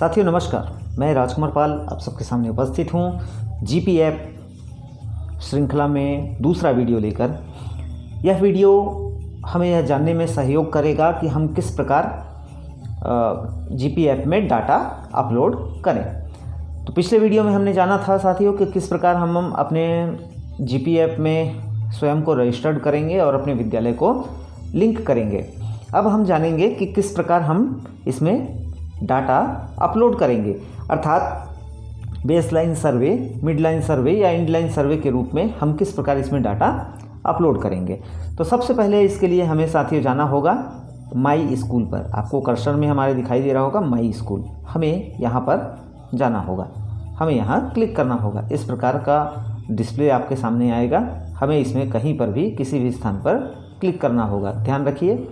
साथियों नमस्कार, मैं राजकुमार पाल आप सबके सामने उपस्थित हूँ जीपी ऐप श्रृंखला में दूसरा वीडियो लेकर। यह वीडियो हमें यह जानने में सहयोग करेगा कि हम किस प्रकार जीपी ऐप में डाटा अपलोड करें। तो पिछले वीडियो में हमने जाना था साथियों कि किस प्रकार हम अपने जीपी ऐप में स्वयं को रजिस्टर्ड करेंगे और अपने विद्यालय को लिंक करेंगे। अब हम जानेंगे कि किस प्रकार हम इसमें डाटा अपलोड करेंगे, अर्थात बेसलाइन सर्वे, मिडलाइन सर्वे या एंडलाइन सर्वे के रूप में हम किस प्रकार इसमें डाटा अपलोड करेंगे। तो सबसे पहले इसके लिए हमें साथियों जाना होगा माई स्कूल पर। आपको कर्सर में हमारे दिखाई दे रहा होगा माई स्कूल, हमें यहाँ पर जाना होगा, हमें यहाँ क्लिक करना होगा। इस प्रकार का डिस्प्ले आपके सामने आएगा। हमें इसमें कहीं पर भी किसी भी स्थान पर क्लिक करना होगा। ध्यान रखिए,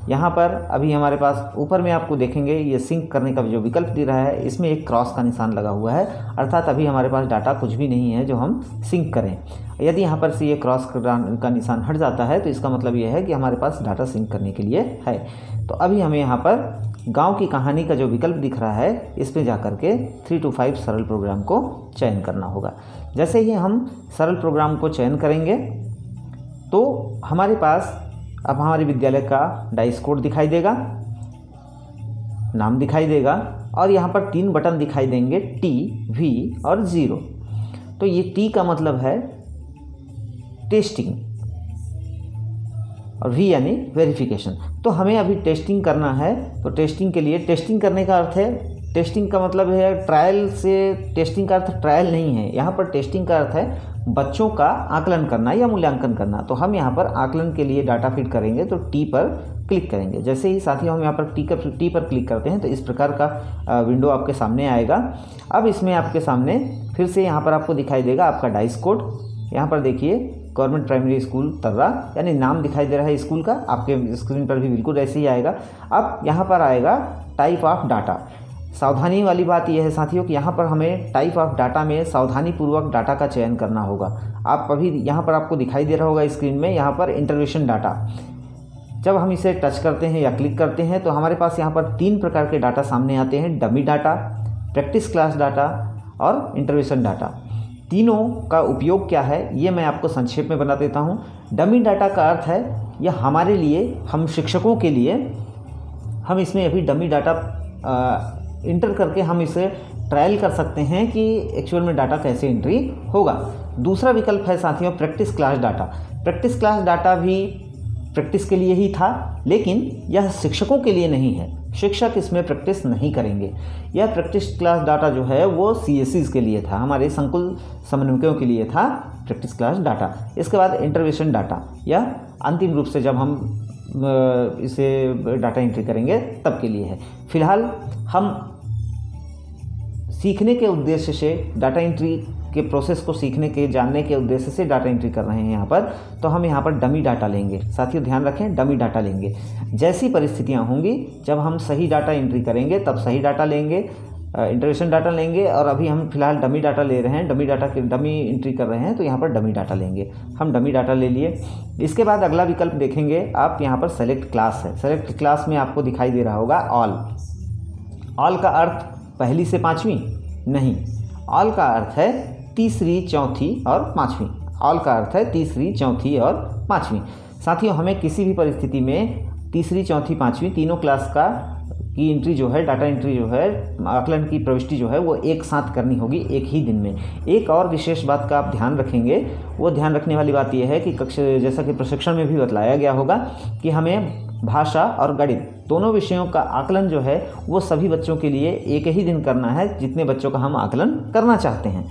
यहाँ पर अभी हमारे पास ऊपर में आपको देखेंगे ये सिंक करने का जो विकल्प दे रहा है, इसमें एक क्रॉस का निशान लगा हुआ है, अर्थात अभी हमारे पास डाटा कुछ भी नहीं है जो हम सिंक करें। यदि यहाँ पर से ये क्रॉस का निशान हट जाता है तो इसका मतलब ये है कि हमारे पास डाटा सिंक करने के लिए है। तो अभी हमें यहाँ पर गाँव की कहानी का जो विकल्प दिख रहा है, इस पर जा कर के 3 to 5 सरल प्रोग्राम को चयन करना होगा। जैसे ही हम सरल प्रोग्राम को चयन करेंगे तो हमारे पास अब हमारे विद्यालय का डाइस कोड दिखाई देगा, नाम दिखाई देगा और यहाँ पर 3 बटन दिखाई देंगे, T, V और 0। तो ये T का मतलब है टेस्टिंग और V यानी वेरिफिकेशन। तो हमें अभी टेस्टिंग करना है। तो टेस्टिंग के लिए, टेस्टिंग करने का अर्थ है, टेस्टिंग का मतलब है ट्रायल से, टेस्टिंग का अर्थ ट्रायल नहीं है। यहाँ पर टेस्टिंग का अर्थ है बच्चों का आकलन करना या मूल्यांकन करना। तो हम यहाँ पर आकलन के लिए डाटा फीड करेंगे तो टी पर क्लिक करेंगे। जैसे ही साथियों हम यहाँ पर टी पर क्लिक करते हैं तो इस प्रकार का विंडो आपके सामने आएगा। अब इसमें आपके सामने फिर से यहाँ पर आपको दिखाई देगा आपका डाइस कोड। यहाँ पर देखिए गवर्नमेंट प्राइमरी स्कूल तर्रा, यानी नाम दिखाई दे रहा है स्कूल का। आपके स्क्रीन पर भी बिल्कुल ऐसे ही आएगा। अब यहाँ पर आएगा टाइप ऑफ डाटा। सावधानी वाली बात यह है साथियों कि यहाँ पर हमें टाइप ऑफ डाटा में सावधानीपूर्वक डाटा का चयन करना होगा। आप अभी यहाँ पर आपको दिखाई दे रहा होगा स्क्रीन में, यहाँ पर इंटरवेंशन डाटा। जब हम इसे टच करते हैं या क्लिक करते हैं तो हमारे पास यहाँ पर 3 प्रकार के डाटा सामने आते हैं, dummy data, practice class data और इंटरवेंशन डाटा। तीनों का उपयोग क्या है ये मैं आपको संक्षेप में बता देता हूँ। डमी डाटा का अर्थ है यह हमारे लिए, हम शिक्षकों के लिए, हम इसमें अभी डमी डाटा इंटर करके हम इसे ट्रायल कर सकते हैं कि एक्चुअल में डाटा कैसे एंट्री होगा। दूसरा विकल्प है साथियों practice class data. Practice class data भी प्रैक्टिस के लिए ही था, लेकिन यह शिक्षकों के लिए नहीं है। शिक्षक इसमें प्रैक्टिस नहीं करेंगे। यह प्रैक्टिस क्लास डाटा जो है वो CSEs के लिए था, हमारे संकुल समन्वयकों के लिए था प्रैक्टिस क्लास डाटा। इसके बाद इंटरवेंशन डाटा, यह अंतिम रूप से जब हम इसे डाटा एंट्री करेंगे तब के लिए है। फिलहाल हम सीखने के उद्देश्य से डाटा एंट्री के प्रोसेस को सीखने के, जानने के उद्देश्य से डाटा एंट्री कर रहे हैं यहाँ पर। तो हम यहाँ पर डमी डाटा लेंगे। साथियों ध्यान रखें, डमी डाटा लेंगे। जैसी परिस्थितियाँ होंगी जब हम सही डाटा एंट्री करेंगे तब सही डाटा लेंगे, इंटरवेंशन डाटा लेंगे। और अभी हम फिलहाल डमी डाटा ले रहे हैं, डमी एंट्री कर रहे हैं तो यहाँ पर डमी डाटा लेंगे। हम डमी डाटा ले लिए। इसके बाद अगला विकल्प देखेंगे आप, यहाँ पर सेलेक्ट क्लास है। सेलेक्ट क्लास में आपको दिखाई दे रहा होगा ऑल। ऑल का अर्थ पहली से 5वीं नहीं, ऑल का अर्थ है तीसरी, चौथी और 5वीं। ऑल का अर्थ है तीसरी, चौथी और 5वीं। साथियों हमें किसी भी परिस्थिति में तीसरी, चौथी, 5वीं तीनों क्लास का की एंट्री जो है, डाटा एंट्री जो है, आकलन की प्रविष्टि जो है वो एक साथ करनी होगी, एक ही दिन में। एक और विशेष बात का आप ध्यान रखेंगे, वो ध्यान रखने वाली बात यह है कि कक्षा, जैसा कि प्रशिक्षण में भी बतलाया गया होगा कि हमें भाषा और गणित दोनों विषयों का आकलन जो है वो सभी बच्चों के लिए एक ही दिन करना है, जितने बच्चों का हम आकलन करना चाहते हैं।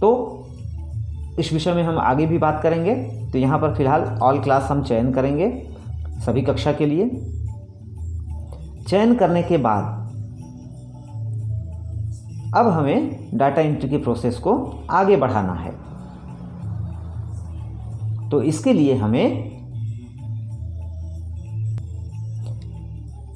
तो इस विषय में हम आगे भी बात करेंगे। तो यहाँ पर फिलहाल ऑल क्लास हम चयन करेंगे सभी कक्षा के लिए। चयन करने के बाद अब हमें डाटा एंट्री के प्रोसेस को आगे बढ़ाना है। तो इसके लिए हमें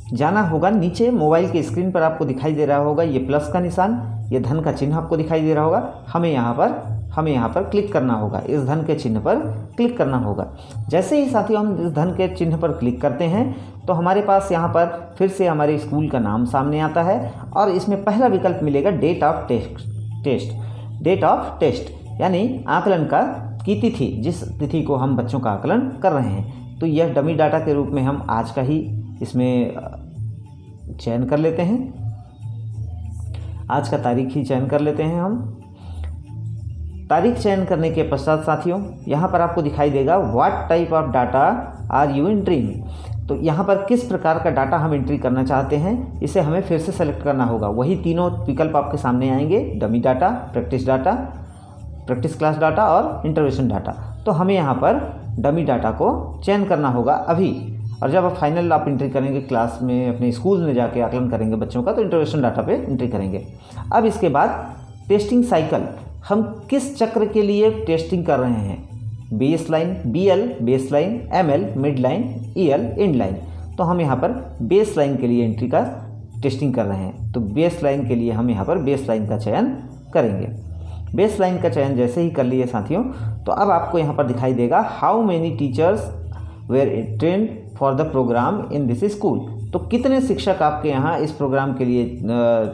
जाना होगा नीचे। मोबाइल के स्क्रीन पर आपको दिखाई दे रहा होगा ये प्लस का निशान, ये धन का चिन्ह आपको दिखाई दे रहा होगा। हमें यहाँ पर हमें यहाँ पर क्लिक करना होगा, इस धन के चिन्ह पर क्लिक करना होगा। जैसे ही साथियों हम इस धन के चिन्ह पर क्लिक करते हैं तो हमारे पास यहाँ पर फिर से हमारे स्कूल का नाम सामने आता है और इसमें पहला विकल्प मिलेगा date of test. Date of test यानी आकलन की तिथि, जिस तिथि को हम बच्चों का आकलन कर रहे हैं। तो यह डमी डाटा के रूप में हम आज का ही इसमें चयन कर लेते हैं, आज का तारीख ही चयन कर लेते हैं हम। तारीख चयन करने के पश्चात साथियों यहाँ पर आपको दिखाई देगा what type of data are you entering. तो यहाँ पर किस प्रकार का डाटा हम एंट्री करना चाहते हैं, इसे हमें फिर से सेलेक्ट करना होगा। वही तीनों विकल्प आपके सामने आएंगे, dummy data, practice class data और इंटरवेंशन डाटा। तो हमें यहाँ पर डमी डाटा को चयन करना होगा अभी, और जब आप फाइनल आप एंट्री करेंगे क्लास में, अपने स्कूल में जाके आकलन करेंगे बच्चों का, तो इंटरवेंशन डाटा पे एंट्री करेंगे। अब इसके बाद टेस्टिंग साइकिल, हम किस चक्र के लिए टेस्टिंग कर रहे हैं, base line, BL base line, ML mid line, EL and line. तो हम यहाँ पर बेस लाइन के लिए एंट्री का टेस्टिंग कर रहे हैं। तो बेस लाइन के लिए हम यहाँ पर बेस लाइन का चयन करेंगे। बेस लाइन का चयन जैसे ही कर लिए साथियों, तो अब आपको यहाँ पर दिखाई देगा how many teachers were trained for the program in this school. तो कितने शिक्षक आपके यहाँ इस प्रोग्राम के लिए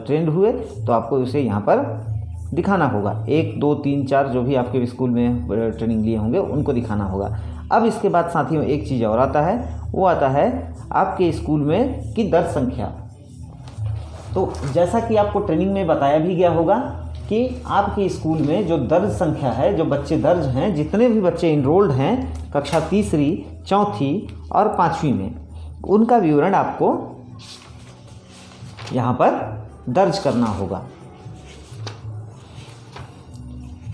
ट्रेंड हुए, तो आपको उसे यहाँ पर दिखाना होगा। 1 2 3 4 जो भी आपके स्कूल में ट्रेनिंग लिए होंगे उनको दिखाना होगा। अब इसके बाद साथियों एक चीज़ और आता है, वो आता है आपके स्कूल में की दर्ज संख्या। तो जैसा कि आपको ट्रेनिंग में बताया भी गया होगा कि आपके स्कूल में जो दर्ज संख्या है, जो बच्चे दर्ज हैं, जितने भी बच्चे इनरोल्ड हैं कक्षा तीसरी, चौथी और 5वीं में, उनका विवरण आपको यहाँ पर दर्ज करना होगा।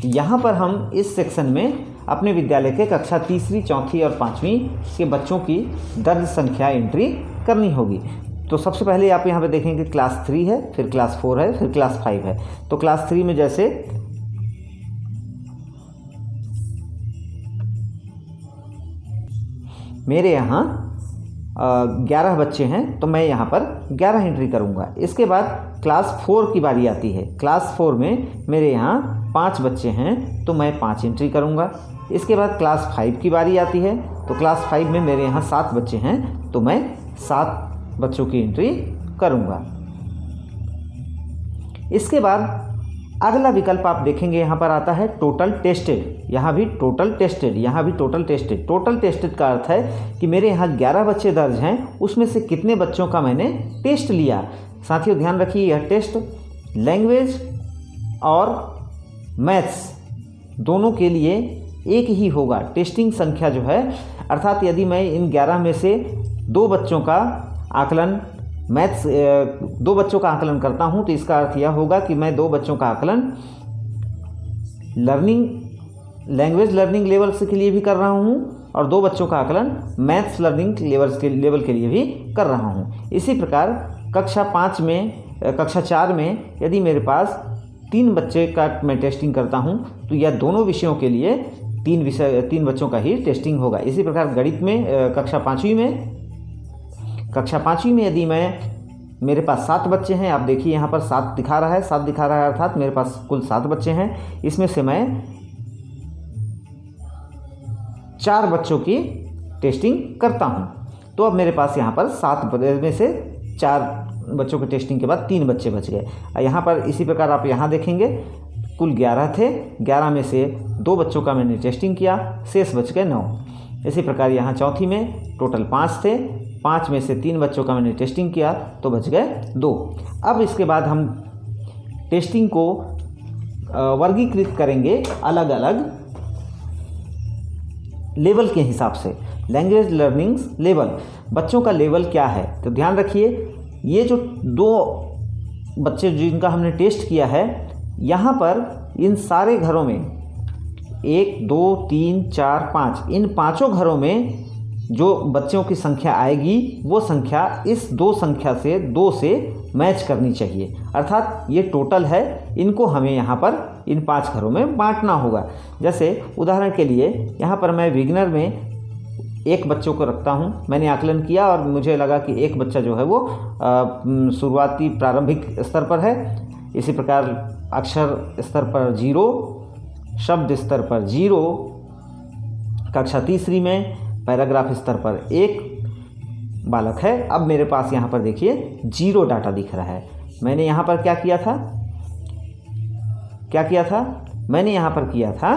यहाँ पर हम इस सेक्शन में अपने विद्यालय के कक्षा तीसरी, चौथी और 5वीं के बच्चों की दर्ज संख्या एंट्री करनी होगी। तो सबसे पहले आप यहाँ पे देखेंगे क्लास 3 है, फिर क्लास 4 है, फिर क्लास 5 है। तो क्लास 3 में जैसे मेरे यहाँ 11 बच्चे हैं, तो मैं यहाँ पर 11 एंट्री करूँगा। इसके बाद क्लास 4 की बारी आती है। क्लास 4 में मेरे यहाँ 5 बच्चे हैं, तो मैं 5 एंट्री करूँगा। इसके बाद क्लास 5 की बारी आती है। तो क्लास 5 में मेरे यहाँ 7 बच्चे हैं, तो मैं 7 बच्चों की एंट्री करूँगा। इसके बाद अगला विकल्प आप देखेंगे यहाँ पर आता है टोटल टेस्टेड। यहाँ भी टोटल टेस्टेड, यहाँ भी टोटल टेस्टेड। टोटल टेस्टेड का अर्थ है कि मेरे यहाँ 11 बच्चे दर्ज हैं, उसमें से कितने बच्चों का मैंने टेस्ट लिया। साथियों ध्यान रखिए, यह टेस्ट लैंग्वेज और मैथ्स दोनों के लिए एक ही होगा। टेस्टिंग संख्या जो है, अर्थात यदि मैं इन 11 में से 2 बच्चों का आकलन मैथ्स 2 बच्चों का आकलन करता हूं, तो इसका अर्थ यह होगा कि मैं 2 बच्चों का आकलन लैंग्वेज लर्निंग लेवल के लिए भी कर रहा हूं और 2 बच्चों का आकलन मैथ्स लर्निंग लेवल के लिए भी कर रहा हूं। इसी प्रकार कक्षा 4 में यदि मेरे पास 3 बच्चे का मैं टेस्टिंग करता हूं, तो यह दोनों विषयों के लिए 3 बच्चों का ही टेस्टिंग होगा। इसी प्रकार गणित में कक्षा पाँचवीं में यदि मेरे पास 7 बच्चे हैं, आप देखिए यहाँ पर 7 दिखा रहा है, अर्थात मेरे पास कुल 7 बच्चे हैं। इसमें से मैं 4 बच्चों की टेस्टिंग करता हूँ। तो अब मेरे पास यहाँ पर 7 में से 4 बच्चों की टेस्टिंग के बाद 3 बच्चे बच गए। यहाँ पर इसी प्रकार आप यहाँ देखेंगे कुल 11 थे, 11 में से 2 बच्चों का मैंने टेस्टिंग किया, शेष बच गए 9। इसी प्रकार यहाँ चौथी में टोटल 5 थे, 5 में से 3 बच्चों का मैंने टेस्टिंग किया, तो बच गए 2। अब इसके बाद हम टेस्टिंग को वर्गीकृत करेंगे अलग अलग लेवल के हिसाब से। लैंग्वेज लर्निंग लेवल, बच्चों का लेवल क्या है, तो ध्यान रखिए ये जो 2 बच्चे जिनका हमने टेस्ट किया है, यहाँ पर इन सारे घरों में 1 2 3 4 5 इन 5 घरों में जो बच्चों की संख्या आएगी वो संख्या इस 2 संख्या से 2 से मैच करनी चाहिए। अर्थात ये टोटल है, इनको हमें यहाँ पर इन 5 घरों में बांटना होगा। जैसे उदाहरण के लिए यहाँ पर मैं विग्नर में 1 बच्चों को रखता हूँ। मैंने आकलन किया और मुझे लगा कि 1 बच्चा जो है वो शुरुआती प्रारंभिक स्तर पर है। इसी प्रकार अक्षर स्तर पर 0, शब्द स्तर पर 0, कक्षा तीसरी में पैराग्राफ स्तर पर 1 बालक है। अब मेरे पास यहाँ पर देखिए 0 डाटा दिख रहा है। मैंने यहाँ पर क्या किया था, मैंने यहाँ पर किया था,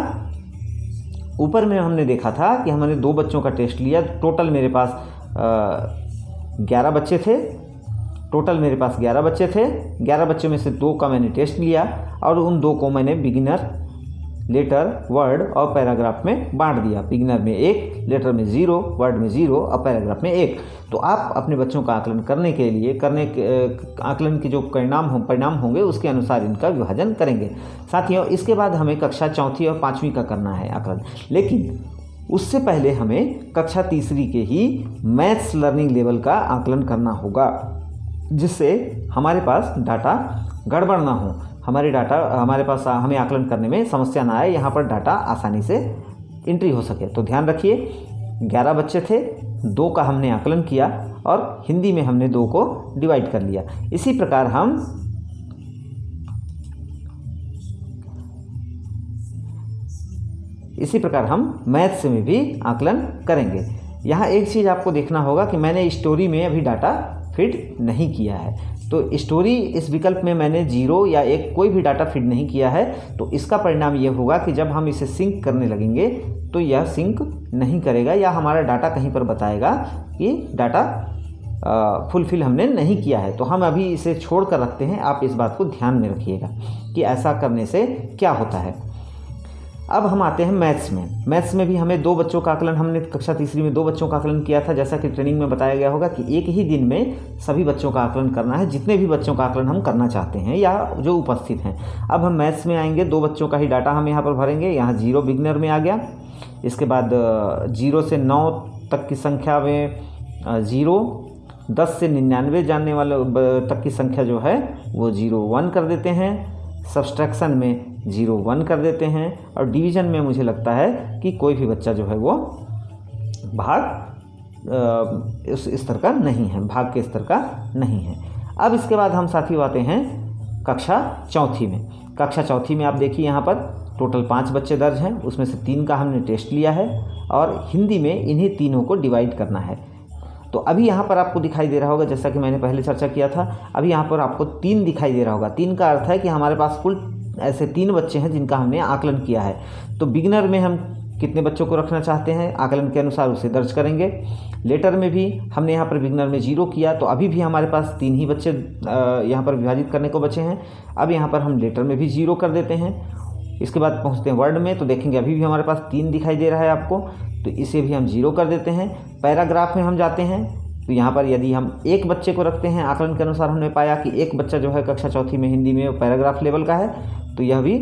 ऊपर में हमने देखा था कि हमने 2 बच्चों का टेस्ट लिया। टोटल मेरे पास 11 बच्चे थे। 11 बच्चों में से 2 का मैंने टेस्ट लिया और उन 2 को मैंने बिगिनर, लेटर, वर्ड और पैराग्राफ में बांट दिया। बिगिनर में 1, लेटर में 0, वर्ड में 0 और पैराग्राफ में 1। तो आप अपने बच्चों का आकलन करने के लिए आकलन के जो परिणाम होंगे उसके अनुसार इनका विभाजन करेंगे। साथियों, इसके बाद हमें कक्षा चौथी और 5वीं का करना है आकलन, लेकिन उससे पहले हमें कक्षा तीसरी के ही मैथ्स लर्निंग लेवल का आकलन करना होगा, जिससे हमारे पास डाटा गड़बड़ ना हो, हमारे पास हमें आकलन करने में समस्या ना आए, यहाँ पर डाटा आसानी से एंट्री हो सके। तो ध्यान रखिए, 11 बच्चे थे, 2 का हमने आकलन किया और हिंदी में हमने 2 को डिवाइड कर लिया। इसी प्रकार हम मैथ्स में भी आकलन करेंगे। यहाँ एक चीज़ आपको देखना होगा कि मैंने स्टोरी में अभी डाटा फीड नहीं किया है। तो स्टोरी इस विकल्प में मैंने 0 या 1 कोई भी डाटा फीड नहीं किया है। तो इसका परिणाम ये होगा कि जब हम इसे सिंक करने लगेंगे तो यह सिंक नहीं करेगा या हमारा डाटा कहीं पर बताएगा कि डाटा फुलफिल हमने नहीं किया है। तो हम अभी इसे छोड़ कर रखते हैं। आप इस बात को ध्यान में रखिएगा कि ऐसा करने से क्या होता है। अब हम आते हैं मैथ्स में भी हमें 2 बच्चों का आकलन, हमने कक्षा तीसरी में 2 बच्चों का आकलन किया था। जैसा कि ट्रेनिंग में बताया गया होगा कि एक ही दिन में सभी बच्चों का आकलन करना है, जितने भी बच्चों का आकलन हम करना चाहते हैं या जो उपस्थित हैं। अब हम मैथ्स में आएंगे, 2 बच्चों का ही डाटा हम यहाँ पर भरेंगे। यहाँ 0 बिगनर में आ गया। इसके बाद 0 से 9 तक की संख्या में 0, 10 से 99 जानने वाले तक की संख्या जो है वो 0 1 कर देते हैं। सब्सट्रैक्शन में 0 1 कर देते हैं और डिवीज़न में मुझे लगता है कि कोई भी बच्चा जो है वो उस स्तर का नहीं है, भाग के स्तर का नहीं है। अब इसके बाद हम साथियों आते हैं कक्षा चौथी में। कक्षा चौथी में आप देखिए यहाँ पर टोटल 5 बच्चे दर्ज हैं, उसमें से 3 का हमने टेस्ट लिया है और हिंदी में इन्हीं तीनों को डिवाइड करना है। तो अभी यहाँ पर आपको दिखाई दे रहा होगा, जैसा कि मैंने पहले चर्चा किया था, अभी यहाँ पर आपको 3 दिखाई दे रहा होगा। 3 का अर्थ है कि हमारे पास कुल ऐसे 3 बच्चे हैं जिनका हमने आकलन किया है। तो बिगिनर में हम कितने बच्चों को रखना चाहते हैं, आकलन के अनुसार उसे दर्ज करेंगे। लेटर में भी हमने यहाँ पर बिगिनर में 0 किया, तो अभी भी हमारे पास 3 ही बच्चे यहाँ पर विभाजित करने को बचे हैं। अब यहाँ पर हम लेटर में भी 0 कर देते हैं। इसके बाद पहुँचते हैं वर्ड में, तो देखेंगे अभी भी हमारे पास 3 दिखाई दे रहा है आपको, तो इसे भी हम 0 कर देते हैं। पैराग्राफ में हम जाते हैं, तो यहाँ पर यदि हम 1 बच्चे को रखते हैं, आकलन के अनुसार हमने पाया कि 1 बच्चा जो है कक्षा चौथी में हिंदी में पैराग्राफ लेवल का है, तो यह भी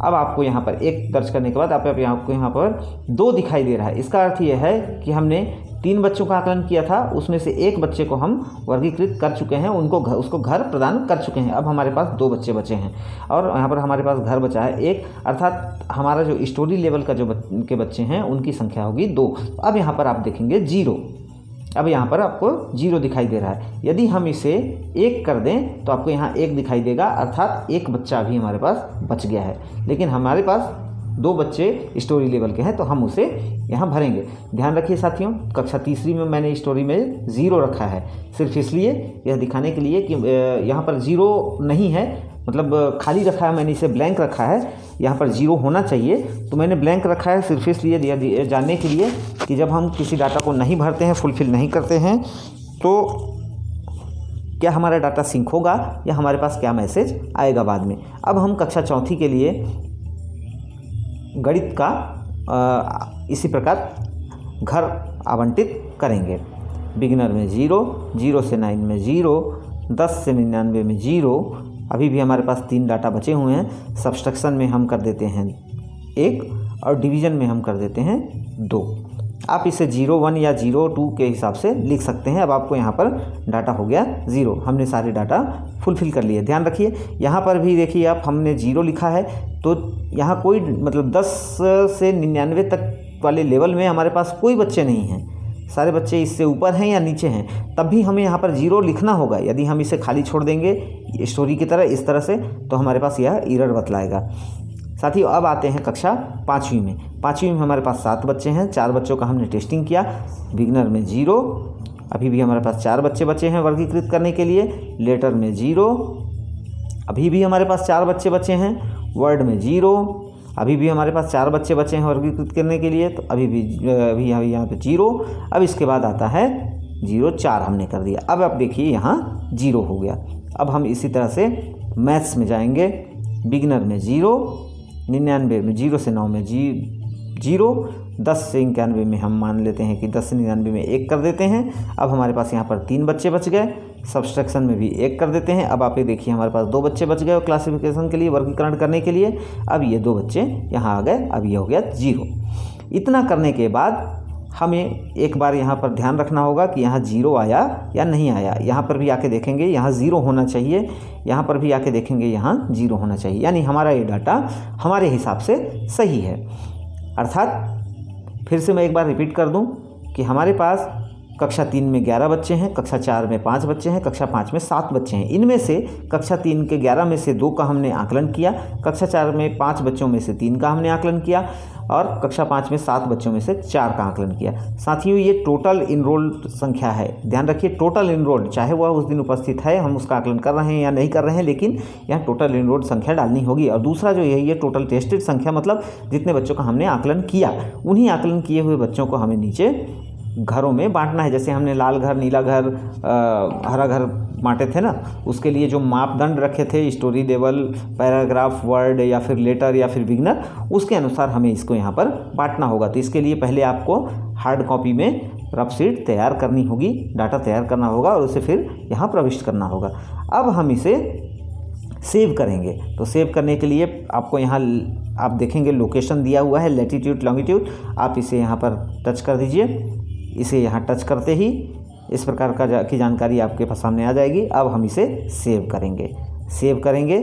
अब आपको यहाँ पर 1 दर्ज करने के बाद आपको यहाँ पर 2 दिखाई दे रहा है। इसका अर्थ यह है कि हमने 3 बच्चों का आकलन किया था, उसमें से 1 बच्चे को हम वर्गीकृत कर चुके हैं, उसको घर प्रदान कर चुके हैं। अब हमारे पास 2 बच्चे बचे हैं और यहाँ पर हमारे पास घर बचा है 1, अर्थात हमारा जो स्टोरी लेवल का के बच्चे हैं उनकी संख्या होगी 2। अब यहाँ पर आप देखेंगे 0, अब यहाँ पर आपको 0 दिखाई दे रहा है। यदि हम इसे 1 कर दें तो आपको यहाँ 1 दिखाई देगा, अर्थात 1 बच्चा अभी हमारे पास बच गया है। लेकिन हमारे पास 2 बच्चे स्टोरी लेवल के हैं, तो हम उसे यहाँ भरेंगे। ध्यान रखिए साथियों, कक्षा तीसरी में मैंने स्टोरी में 0 रखा है, सिर्फ इसलिए यह दिखाने के लिए कि यहाँ पर 0 नहीं है, मतलब खाली रखा है, मैंने इसे ब्लैंक रखा है। यहाँ पर 0 होना चाहिए, तो मैंने ब्लैंक रखा है सिर्फ इसलिए जानने के लिए कि जब हम किसी डाटा को नहीं भरते हैं, फुलफिल नहीं करते हैं, तो क्या हमारा डाटा सिंक होगा या हमारे पास क्या मैसेज आएगा बाद में। अब हम कक्षा चौथी के लिए गणित का इसी प्रकार घर आवंटित करेंगे। बिगिनर में 0, 0 से 9 में 0, 10 से 99 में 0, अभी भी हमारे पास 3 डाटा बचे हुए हैं। सब्सट्रैक्शन में हम कर देते हैं 1 और डिवीज़न में हम कर देते हैं 2। आप इसे 0 1 या 0 2 के हिसाब से लिख सकते हैं। अब आपको यहाँ पर डाटा हो गया 0, हमने सारे डाटा फुलफिल कर लिए। ध्यान रखिए यहाँ पर भी देखिए आप, हमने 0 लिखा है, तो यहाँ कोई मतलब 10 से 99 तक वाले लेवल में हमारे पास कोई बच्चे नहीं हैं, सारे बच्चे इससे ऊपर हैं या नीचे हैं, तब भी हमें यहाँ पर 0 लिखना होगा। यदि हम इसे खाली छोड़ देंगे स्टोरी की तरह इस तरह से, तो हमारे पास यह एरर बतलाएगा। साथियों अब आते हैं कक्षा 5वीं में। 5वीं में हमारे पास 7 बच्चे हैं। 4 बच्चों का हमने टेस्टिंग किया। बिगनर में 0, अभी भी हमारे पास 4 बच्चे बचे हैं वर्गीकृत करने के लिए। लेटर में 0, अभी भी हमारे पास 4 बच्चे बचे हैं। वर्ड में 0, अभी भी हमारे पास 4 बच्चे बचे हैं वर्गीकृत करने के लिए, तो अभी यहाँ पे 0। अब इसके बाद आता है 0, 4 हमने कर दिया। अब आप देखिए यहाँ 0 हो गया। अब हम इसी तरह से मैथ्स में जाएंगे। बिगनर में 0, 99 में 0 से 9 में 0, 10 से 91 में हम मान लेते हैं कि 10 से 99 में 1 कर देते हैं। अब हमारे पास यहाँ पर 3 बच्चे बच गए। सब्सट्रैक्शन में भी 1 कर देते हैं। अब आप ये देखिए हमारे पास 2 बच्चे बच गए और क्लासिफिकेशन के लिए, वर्गीकरण करने के लिए। अब ये 2 बच्चे यहाँ आ गए। अब ये हो गया 0। इतना करने के बाद हमें एक बार यहाँ पर ध्यान रखना होगा कि यहाँ 0 आया या नहीं आया। यहाँ पर भी आके देखेंगे यहाँ 0 होना चाहिए, यहाँ पर भी आके देखेंगे यहाँ 0 होना चाहिए, यानी हमारा ये डाटा हमारे हिसाब से सही है। अर्थात फिर से मैं एक बार रिपीट कर दूँ कि हमारे पास कक्षा 3 में 11 बच्चे हैं, कक्षा 4 में 5 बच्चे हैं, कक्षा 5 में 7 बच्चे हैं। इनमें से कक्षा 3 के 11 में से 2 का हमने आकलन किया, कक्षा 4 में 5 बच्चों में से 3 का हमने आकलन किया और कक्षा 5 में 7 बच्चों में से 4 का आकलन किया। साथियों ये टोटल इनरोल्ड संख्या है। ध्यान रखिए टोटल इनरोल्ड, चाहे वह उस दिन उपस्थित है, हम उसका आकलन कर रहे हैं या नहीं कर रहे हैं, लेकिन यहाँ टोटल इनरोल्ड संख्या डालनी होगी। और दूसरा जो यही है टोटल टेस्टेड संख्या, मतलब जितने बच्चों का हमने आकलन किया, उन्हीं आकलन किए हुए बच्चों को हमें नीचे घरों में बांटना है। जैसे हमने लाल घर, नीला घर, हरा घर बांटे थे ना, उसके लिए जो मापदंड रखे थे, स्टोरी लेवल, पैराग्राफ, वर्ड या फिर लेटर या फिर बिगनर, उसके अनुसार हमें इसको यहाँ पर बांटना होगा। तो इसके लिए पहले आपको हार्ड कॉपी में रफ शीट तैयार करनी होगी, डाटा तैयार करना होगा और उसे फिर यहाँ प्रविष्ट करना होगा। अब हम इसे सेव करेंगे। तो सेव करने के लिए आपको यहाँ आप देखेंगे लोकेशन दिया हुआ है, लैटिट्यूड लॉन्गिट्यूड। आप इसे यहाँ पर टच कर दीजिए। इसे यहाँ टच करते ही इस प्रकार की जानकारी आपके पास सामने आ जाएगी। अब हम इसे सेव करेंगे। सेव करेंगे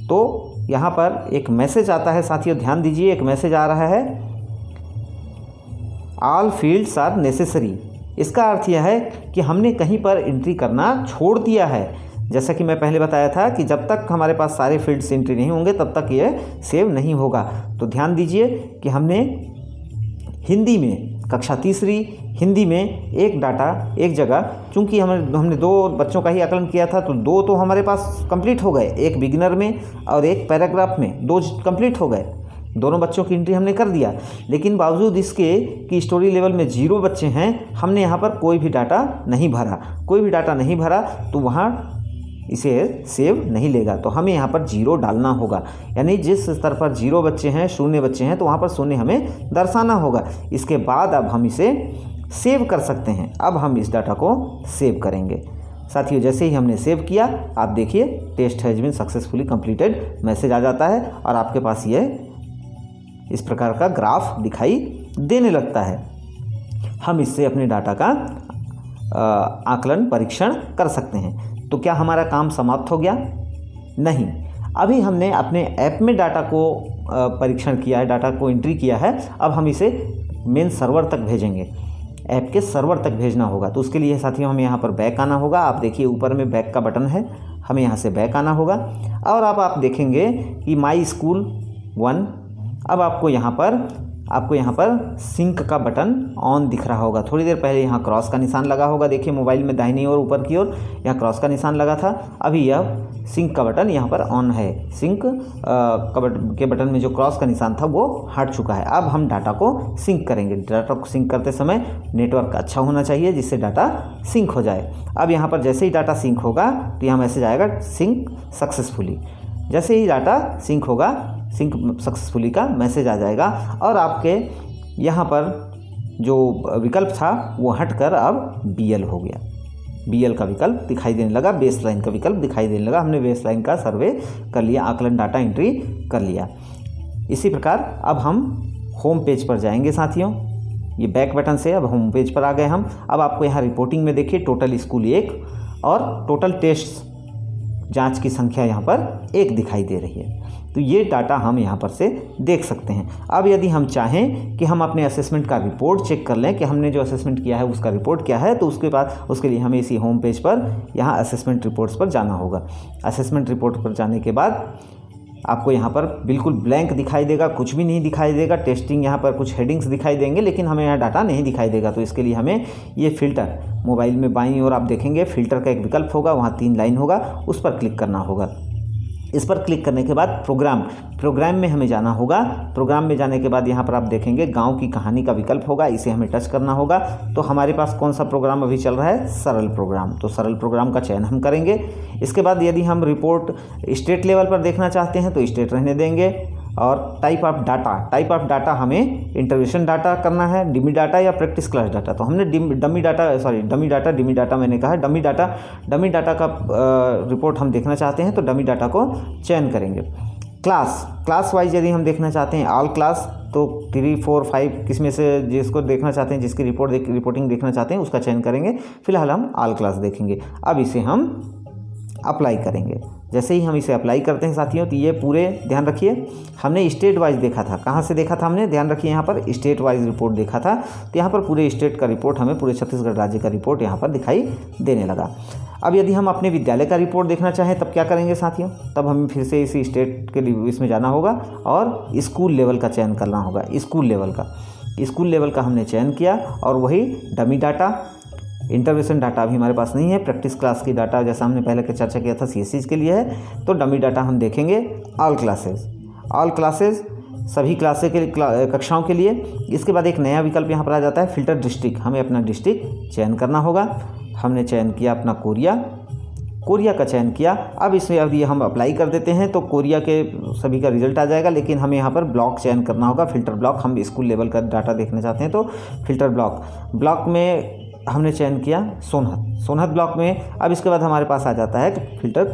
तो यहाँ पर एक मैसेज आता है। साथियों ध्यान दीजिए, एक मैसेज आ रहा है, ऑल फील्ड्स आर नेसेसरी। इसका अर्थ यह है कि हमने कहीं पर एंट्री करना छोड़ दिया है। जैसा कि मैं पहले बताया था कि जब तक हमारे पास सारे फील्ड्स एंट्री नहीं होंगे तब तक ये सेव नहीं होगा। तो ध्यान दीजिए कि हमने हिंदी में कक्षा 3 हिंदी में एक डाटा एक जगह, चूंकि हमने 2 बच्चों का ही आकलन किया था, तो 2 तो हमारे पास कंप्लीट हो गए, एक बिगिनर में और एक पैराग्राफ में 2 कंप्लीट हो गए। दोनों बच्चों की एंट्री हमने कर दिया, लेकिन बावजूद इसके कि स्टोरी लेवल में 0 बच्चे हैं, हमने यहाँ पर कोई भी डाटा नहीं भरा। तो वहाँ इसे सेव नहीं लेगा। तो हमें यहाँ पर 0 डालना होगा, यानी जिस स्तर पर 0 बच्चे हैं, 0 बच्चे हैं, तो वहाँ पर 0 हमें दर्शाना होगा। इसके बाद अब हम इसे सेव कर सकते हैं। अब हम इस डाटा को सेव करेंगे। साथियों जैसे ही हमने सेव किया, आप देखिए test has been successfully completed message आ जाता है और आपके पास ये इस प्रकार का ग्राफ दिखाई देने लगता है। हम इससे अपने डाटा का आकलन परीक्षण कर सकते हैं। तो क्या हमारा काम समाप्त हो गया? नहीं, अभी हमने अपने ऐप में डाटा को परीक्षण किया है, डाटा को एंट्री किया है। अब हम इसे मेन सर्वर तक भेजेंगे, ऐप के सर्वर तक भेजना होगा। तो उसके लिए साथियों हमें यहाँ पर बैक आना होगा। आप देखिए ऊपर में बैक का बटन है, हमें यहाँ से बैक आना होगा और अब आप देखेंगे कि माई स्कूल 1। अब आपको यहाँ पर सिंक का बटन ऑन दिख रहा होगा। थोड़ी देर पहले यहाँ क्रॉस का निशान लगा होगा, देखिए मोबाइल में दाहिनी ओर ऊपर की ओर यहाँ क्रॉस का निशान लगा था। अभी यह सिंक का बटन यहाँ पर ऑन है। सिंक के बटन में जो क्रॉस का निशान था वो हट चुका है। अब हम डाटा को सिंक करेंगे। डाटा को सिंक करते समय नेटवर्क अच्छा होना चाहिए जिससे डाटा सिंक हो जाए। अब यहाँ पर जैसे ही डाटा सिंक होगा तो यहाँ मैसेज आएगा सिंक सक्सेसफुली। जैसे ही डाटा सिंक होगा, सिंक सक्सेसफुली का मैसेज आ जाएगा और आपके यहाँ पर जो विकल्प था वो हटकर अब BL हो गया। BL का विकल्प दिखाई देने लगा, बेस लाइन का विकल्प दिखाई देने लगा। हमने बेस लाइन का सर्वे कर लिया, आकलन डाटा एंट्री कर लिया। इसी प्रकार अब हम होम पेज पर जाएंगे साथियों। ये बैक बटन से अब होम पेज पर आ गए हम। अब आपको यहाँ रिपोर्टिंग में देखिए टोटल स्कूल 1 और टोटल टेस्ट जांच की संख्या यहाँ पर 1 दिखाई दे रही है। तो ये डाटा हम यहाँ पर से देख सकते हैं। अब यदि हम चाहें कि हम अपने असेसमेंट का रिपोर्ट चेक कर लें कि हमने जो असेसमेंट किया है उसका रिपोर्ट क्या है, तो उसके बाद उसके लिए हमें इसी होम पेज पर यहाँ असेसमेंट रिपोर्ट्स पर जाना होगा। असेसमेंट रिपोर्ट पर जाने के बाद आपको यहाँ पर बिल्कुल ब्लैंक दिखाई देगा, कुछ भी नहीं दिखाई देगा। टेस्टिंग यहाँ पर कुछ हेडिंग्स दिखाई देंगे लेकिन हमें यहाँ डाटा नहीं दिखाई देगा। तो इसके लिए हमें ये फ़िल्टर, मोबाइल में बाईं ओर आप देखेंगे फ़िल्टर का एक विकल्प होगा, वहाँ 3 लाइन होगा, उस पर क्लिक करना होगा। इस पर क्लिक करने के बाद प्रोग्राम में हमें जाना होगा। प्रोग्राम में जाने के बाद यहाँ पर आप देखेंगे गांव की कहानी का विकल्प होगा, इसे हमें टच करना होगा। तो हमारे पास कौन सा प्रोग्राम अभी चल रहा है? सरल प्रोग्राम। तो सरल प्रोग्राम का चयन हम करेंगे। इसके बाद यदि हम रिपोर्ट स्टेट लेवल पर देखना चाहते हैं तो स्टेट रहने देंगे। और टाइप ऑफ डाटा हमें इंटरवेंशन डाटा करना है, डिमी डाटा या प्रैक्टिस क्लास डाटा। तो हमने डमी डाटा मैंने कहा डमी डाटा का रिपोर्ट हम देखना चाहते हैं तो डमी डाटा को चयन करेंगे। क्लास वाइज यदि हम देखना चाहते हैं ऑल क्लास, तो 3, 4, 5 किसमें से जिसको देखना चाहते हैं, जिसकी रिपोर्टिंग देखना चाहते हैं उसका चयन करेंगे। फिलहाल हम ऑल क्लास देखेंगे। अब इसे हम अप्लाई करेंगे। जैसे ही हम इसे अप्लाई करते हैं साथियों, तो ये पूरे ध्यान रखिए हमने स्टेट वाइज देखा था। कहाँ से देखा था हमने? ध्यान रखिए यहाँ पर स्टेट वाइज रिपोर्ट देखा था। तो यहाँ पर पूरे स्टेट का रिपोर्ट हमें, पूरे छत्तीसगढ़ राज्य का रिपोर्ट यहाँ पर दिखाई देने लगा। अब यदि हम अपने विद्यालय का रिपोर्ट देखना चाहें तब क्या करेंगे साथियों? तब हमें फिर से इसी स्टेट के इसमें जाना होगा और स्कूल लेवल का चयन करना होगा। स्कूल लेवल का हमने चयन किया और वही डमी डाटा, इंटरवेंशन डाटा अभी हमारे पास नहीं है। प्रैक्टिस क्लास की डाटा जैसा हमने पहले चर्चा किया था CSCs के लिए है। तो डमी डाटा हम देखेंगे ऑल क्लासेस सभी क्लासे के कक्षाओं के लिए। इसके बाद एक नया विकल्प यहाँ पर आ जाता है फिल्टर डिस्ट्रिक्ट। हमें अपना डिस्ट्रिक्ट चयन करना होगा। हमने चयन किया अपना कोरिया का चयन किया। अब इसमें यदि हम अप्लाई कर देते हैं तो कोरिया के सभी का रिजल्ट आ जाएगा, लेकिन हमें यहाँ पर ब्लॉक चयन करना होगा। फिल्टर ब्लॉक, हम स्कूल लेवल का डाटा देखना चाहते हैं तो फिल्टर ब्लॉक में हमने चयन किया सोनहत ब्लॉक में। अब इसके बाद हमारे पास आ जाता है फिल्टर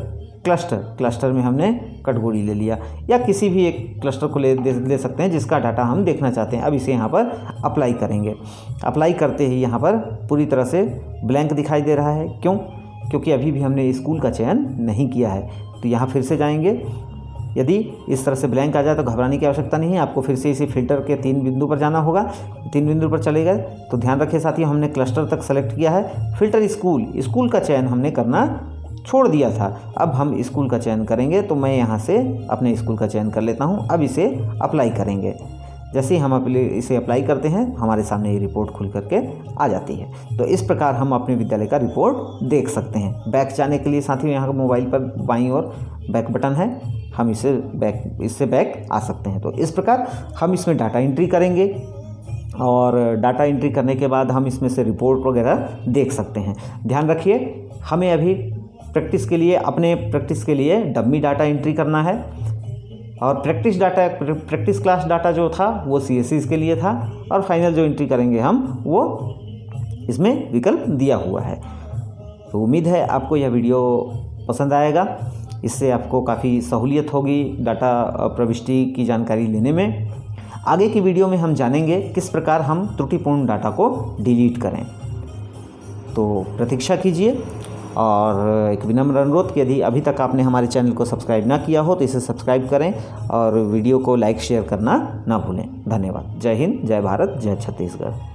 क्लस्टर में हमने कटगोरी ले लिया, या किसी भी एक क्लस्टर को ले सकते हैं जिसका डाटा हम देखना चाहते हैं। अब इसे यहाँ पर अप्लाई करेंगे। अप्लाई करते ही यहाँ पर पूरी तरह से ब्लैंक दिखाई दे रहा है। क्यों? क्योंकि अभी भी हमने स्कूल का चयन नहीं किया है। तो यहाँ फिर से जाएंगे। यदि इस तरह से ब्लैंक आ जाए तो घबराने की आवश्यकता नहीं है। आपको फिर से इसी फिल्टर के 3 बिंदु पर जाना होगा। 3 बिंदु पर चले गए तो ध्यान रखिए साथियों, हमने क्लस्टर तक सेलेक्ट किया है। फिल्टर स्कूल का चयन हमने करना छोड़ दिया था। अब हम स्कूल का चयन करेंगे। तो मैं यहाँ से अपने स्कूल का चयन कर लेता हूँ। अब इसे अप्लाई करेंगे। जैसे ही हम इसे अप्लाई करते हैं हमारे सामने ये रिपोर्ट खुल करके आ जाती है। तो इस प्रकार हम अपने विद्यालय का रिपोर्ट देख सकते हैं। बैक जाने के लिए साथियों यहाँ मोबाइल पर बाईं ओर बैक बटन है, हम इससे बैक आ सकते हैं। तो इस प्रकार हम इसमें डाटा एंट्री करेंगे और डाटा एंट्री करने के बाद हम इसमें से रिपोर्ट वगैरह देख सकते हैं। ध्यान रखिए हमें अभी प्रैक्टिस के लिए डमी डाटा एंट्री करना है और प्रैक्टिस क्लास डाटा जो था वो CSCs के लिए था और फाइनल जो एंट्री करेंगे हम वो इसमें विकल्प दिया हुआ है। तो उम्मीद है आपको यह वीडियो पसंद आएगा। इससे आपको काफ़ी सहूलियत होगी डाटा प्रविष्टि की जानकारी लेने में। आगे की वीडियो में हम जानेंगे किस प्रकार हम त्रुटिपूर्ण डाटा को डिलीट करें। तो प्रतीक्षा कीजिए और एक विनम्र अनुरोध कि यदि अभी तक आपने हमारे चैनल को सब्सक्राइब ना किया हो तो इसे सब्सक्राइब करें और वीडियो को लाइक शेयर करना ना भूलें। धन्यवाद। जय हिंद, जय भारत, जय छत्तीसगढ़।